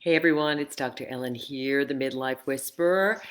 Hey everyone, it's Dr. Ellen here, the Midlife Whisperer.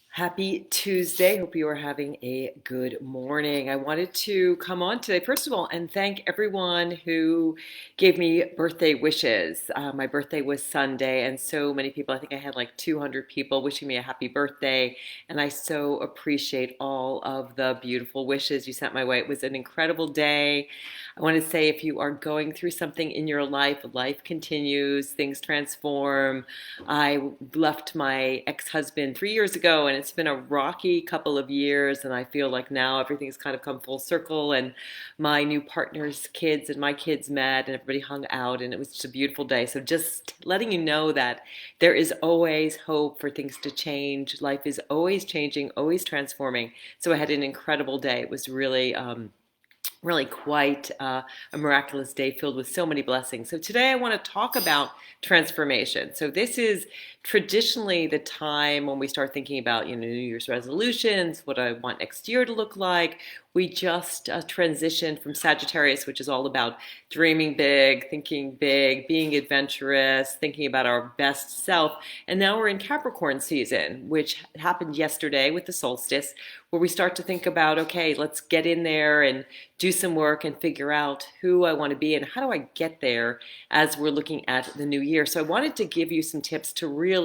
Happy Tuesday. Hope you are having a good morning. I wanted to come on today, first of all, and thank everyone who gave me birthday wishes. My birthday was Sunday, and so many people, I think I had like 200 people wishing me a happy birthday, and I so appreciate all of the beautiful wishes you sent my way. It was an incredible day. I want to say if you are going through something in your life, life continues, things transform. I left my ex-husband 3 years ago, and it's been a rocky couple of years, and I feel like now everything's kind of come full circle, and my new partner's kids and my kids met, and everybody hung out, and it was just a beautiful day. So just letting you know that there is always hope for things to change. Life is always changing, always transforming. So I had an incredible day. It was really quite a miraculous day filled with so many blessings. So today I want to talk about transformation. So this is traditionally the time when we start thinking about, New Year's resolutions, what I want next year to look like. We just transitioned from Sagittarius, which is all about dreaming big, thinking big, being adventurous, thinking about our best self. And now we're in Capricorn season, which happened yesterday with the solstice, where we start to think about, okay, let's get in there and do some work and figure out who I want to be and how do I get there as we're looking at the new year. So I wanted to give you some tips to really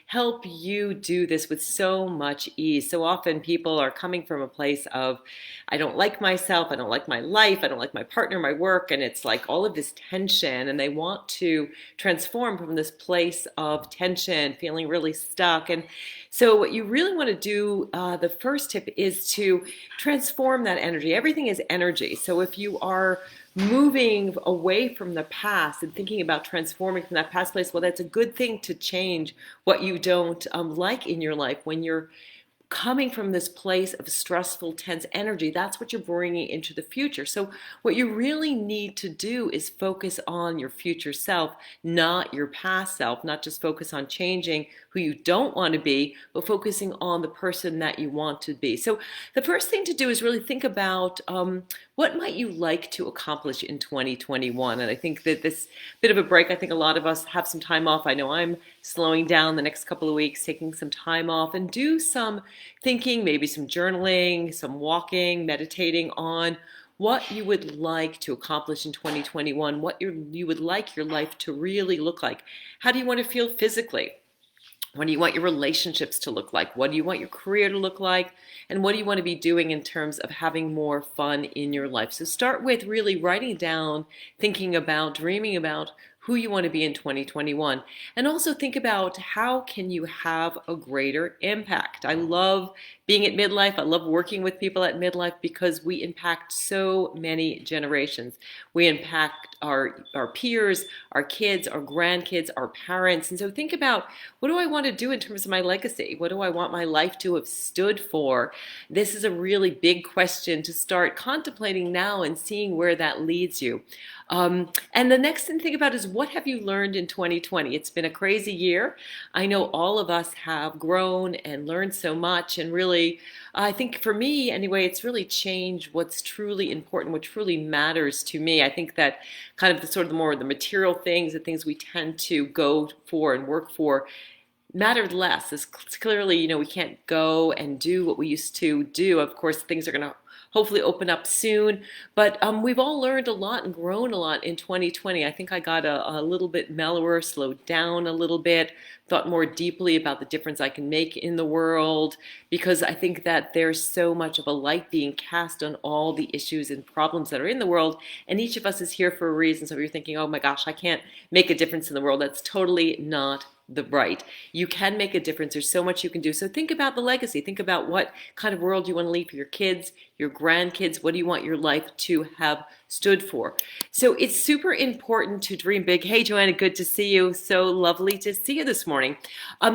help you do this with so much ease. So often people are coming from a place of, I don't like myself, I don't like my life, I don't like my partner, my work, and it's like all of this tension, and they want to transform from this place of tension, feeling really stuck. And so what you really want to do, the first tip is to transform that energy. Everything is energy. So if you are moving away from the past and thinking about transforming from that past place, well, that's a good thing to change what you don't like in your life. When you're coming from this place of stressful, tense energy, that's what you're bringing into the future. So what you really need to do is focus on your future self, not your past self, not just focus on changing who you don't want to be, but focusing on the person that you want to be. So the first thing to do is really think about what might you like to accomplish in 2021. And I think that this bit of a break, I think a lot of us have some time off. I know I'm slowing down the next couple of weeks, taking some time off, and do some thinking, maybe some journaling, some walking, meditating on what you would like to accomplish in 2021, what you would like your life to really look like. How do you want to feel physically? What do you want your relationships to look like? What do you want your career to look like? And what do you want to be doing in terms of having more fun in your life? So start with really writing down, thinking about, dreaming about who you want to be in 2021. And also think about how can you have a greater impact. I love being at midlife. I love working with people at midlife because we impact so many generations. We impact our peers, our kids, our grandkids, our parents. And so think about, what do I want to do in terms of my legacy? What do I want my life to have stood for? This is a really big question to start contemplating now and seeing where that leads you. And the next thing to think about is, what have you learned in 2020? It's been a crazy year. I know all of us have grown and learned so much, and really, I think for me anyway, it's really changed what's truly important, what truly matters to me. I think that kind of the sort of the more the material things, the things we tend to go for and work for, mattered less. It's clearly, we can't go and do what we used to do. Of course, things are going to hopefully open up soon. But we've all learned a lot and grown a lot in 2020. I think I got a little bit mellower, slowed down a little bit, thought more deeply about the difference I can make in the world, because I think that there's so much of a light being cast on all the issues and problems that are in the world, and each of us is here for a reason. So if you're thinking, oh my gosh, I can't make a difference in the world, that's totally not the right. You can make a difference. There's so much you can do. So think about the legacy. Think about what kind of world you want to leave for your kids, your grandkids. What do you want your life to have stood for? So it's super important to dream big. Hey, Joanna, good to see you. So lovely to see you this morning.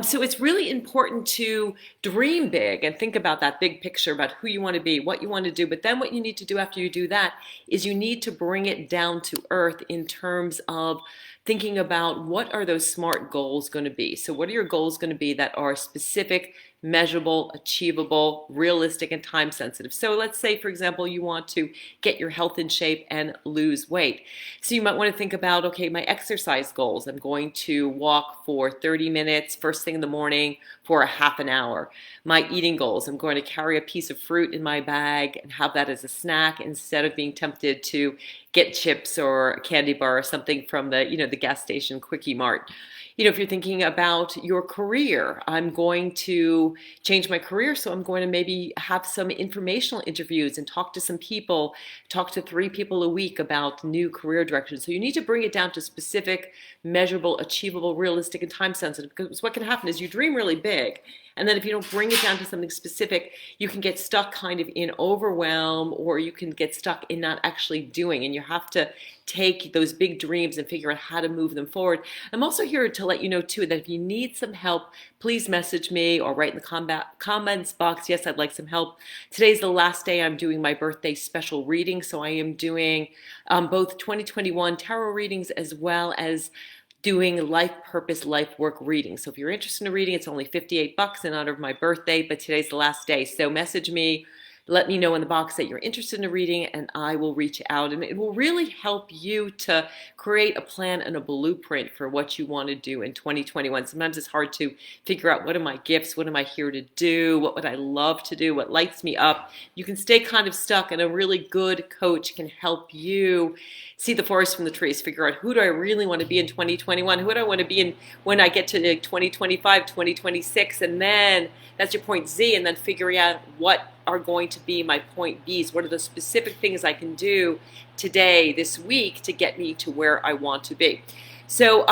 So it's really important to dream big and think about that big picture about who you want to be, what you want to do. But then what you need to do after you do that is you need to bring it down to earth in terms of thinking about what are those SMART goals going to be. So what are your goals going to be that are specific, measurable, achievable, realistic, and time sensitive? So let's say, for example, you want to get your health in shape and lose weight. So you might want to think about, okay, my exercise goals. I'm going to walk for 30 minutes first thing in the morning for a half an hour. My eating goals, I'm going to carry a piece of fruit in my bag and have that as a snack instead of being tempted to get chips or a candy bar or something from the gas station quickie mart. If you're thinking about your career, I'm going to change my career, so I'm going to maybe have some informational interviews and talk to some people, talk to 3 people a week about new career directions. So you need to bring it down to specific, measurable, achievable, realistic, and time sensitive, because what can happen is you dream really big, and then if you don't bring it down to something specific, you can get stuck kind of in overwhelm, or you can get stuck in not actually doing, and you have to take those big dreams and figure out how to move them forward. I'm also here to let you know too that if you need some help, please message me or write in the comments box. Yes, I'd like some help. Today's the last day I'm doing my birthday special reading, so I am doing both 2021 tarot readings as well as doing life purpose, life work reading. So if you're interested in a reading, it's only $58 in honor of my birthday, but today's the last day. So message me, let me know in the box that you're interested in a reading, and I will reach out. And it will really help you to create a plan and a blueprint for what you want to do in 2021. Sometimes it's hard to figure out, what are my gifts? What am I here to do? What would I love to do? What lights me up? You can stay kind of stuck, and a really good coach can help you see the forest from the trees, figure out, who do I really want to be in 2021? Who do I want to be in when I get to 2025, 2026? And then that's your point Z, and then figuring out what are going to be my point Bs. What are the specific things I can do today, this week, to get me to where I want to be? So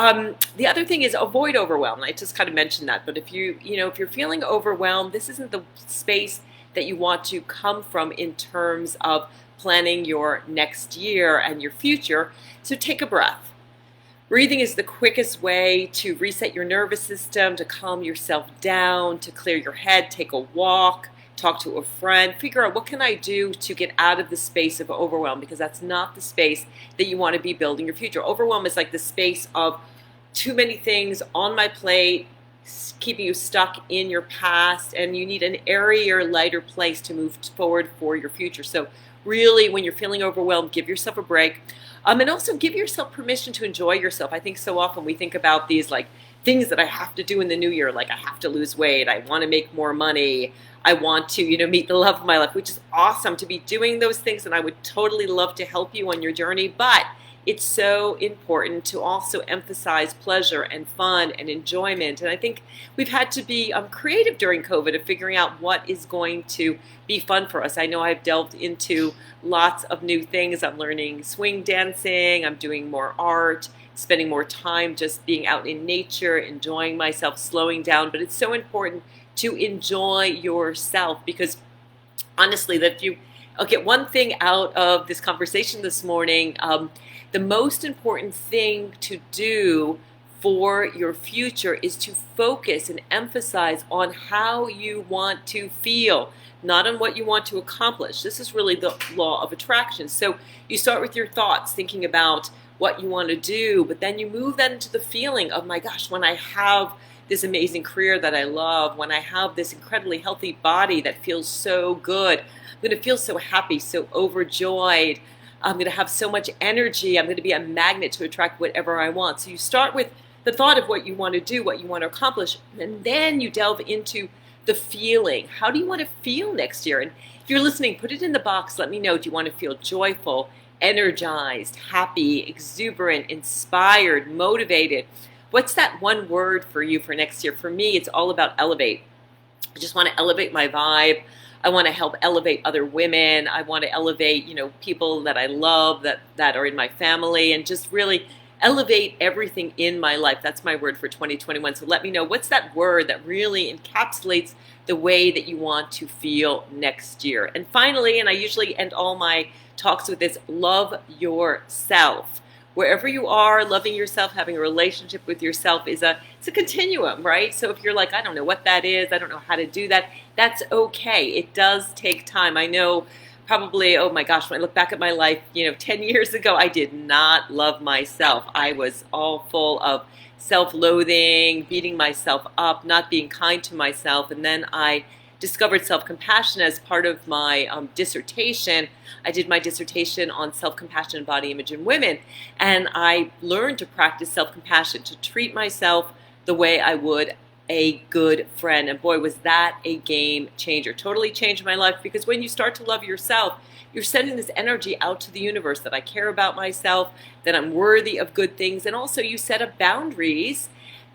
the other thing is avoid overwhelm. I just kind of mentioned that, but if if you're feeling overwhelmed, this isn't the space that you want to come from in terms of planning your next year and your future. So take a breath. Breathing is the quickest way to reset your nervous system, to calm yourself down, to clear your head. Take a walk, talk to a friend, figure out, what can I do to get out of the space of overwhelm, because that's not the space that you want to be building your future. Overwhelm is like the space of too many things on my plate, keeping you stuck in your past, and you need an airier, lighter place to move forward for your future. So really, when you're feeling overwhelmed, give yourself a break. And also give yourself permission to enjoy yourself. I think so often we think about these like things that I have to do in the new year, like I have to lose weight, I want to make more money, I want to, meet the love of my life, which is awesome to be doing those things, and I would totally love to help you on your journey. But it's so important to also emphasize pleasure and fun and enjoyment. And I think we've had to be creative during COVID of figuring out what is going to be fun for us. I know I've delved into lots of new things. I'm learning swing dancing, I'm doing more art, spending more time just being out in nature, enjoying myself, slowing down. But it's so important to enjoy yourself, because honestly, that if you get one thing out of this conversation this morning, the most important thing to do for your future is to focus and emphasize on how you want to feel, not on what you want to accomplish. This is really the law of attraction. So you start with your thoughts, thinking about what you want to do, but then you move that into the feeling of, my gosh, when I have this amazing career that I love, when I have this incredibly healthy body that feels so good, I'm going to feel so happy, so overjoyed. I'm going to have so much energy. I'm going to be a magnet to attract whatever I want. So you start with the thought of what you want to do, what you want to accomplish, and then you delve into the feeling. How do you want to feel next year? And if you're listening, put it in the box. Let me know. Do you want to feel joyful, energized, happy, exuberant, inspired, motivated? What's that one word for you for next year? For me, it's all about elevate. I just want to elevate my vibe. I want to help elevate other women. I want to elevate, people that I love, that are in my family, and just really elevate everything in my life. That's my word for 2021. So let me know, what's that word that really encapsulates the way that you want to feel next year. And finally, and I usually end all my talks with this, love yourself. Wherever you are, loving yourself, having a relationship with yourself it's a continuum, right? So if you're like, I don't know what that is, I don't know how to do that, that's okay. It does take time. I know probably, oh my gosh, when I look back at my life, 10 years ago, I did not love myself. I was all full of self-loathing, beating myself up, not being kind to myself. And then I discovered self-compassion as part of my dissertation. I did my dissertation on self-compassion and body image in women. And I learned to practice self-compassion, to treat myself the way I would a good friend. And boy, was that a game changer. Totally changed my life, because when you start to love yourself, you're sending this energy out to the universe that I care about myself, that I'm worthy of good things. And also you set up boundaries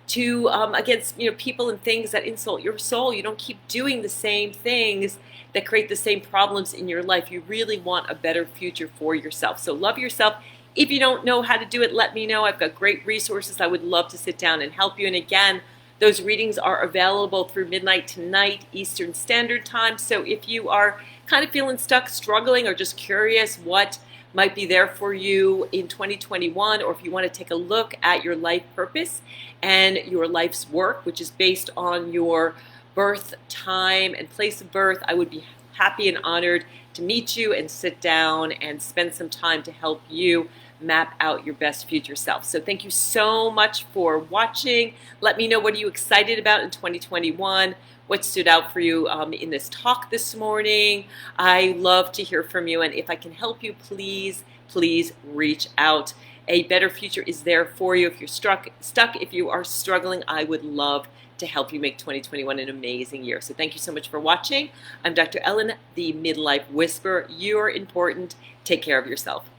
to against people and things that insult your soul. You don't keep doing the same things that create the same problems in your life. You really want a better future for yourself. So love yourself. If you don't know how to do it, let me know. I've got great resources. I would love to sit down and help you. And again, those readings are available through midnight tonight, Eastern Standard Time. So if you are kind of feeling stuck, struggling, or just curious what might be there for you in 2021, or if you want to take a look at your life purpose and your life's work, which is based on your birth time and place of birth, I would be happy and honored to meet you and sit down and spend some time to help you map out your best future self. So thank you so much for watching. Let me know, what are you excited about in 2021? What stood out for you in this talk this morning? I love to hear from you, and if I can help you, please reach out. A better future is there for you. If you're stuck, if you are struggling, I would love to help you make 2021 an amazing year. So thank you so much for watching. I'm Dr. Ellen, the Midlife Whisperer. You're important. Take care of yourself.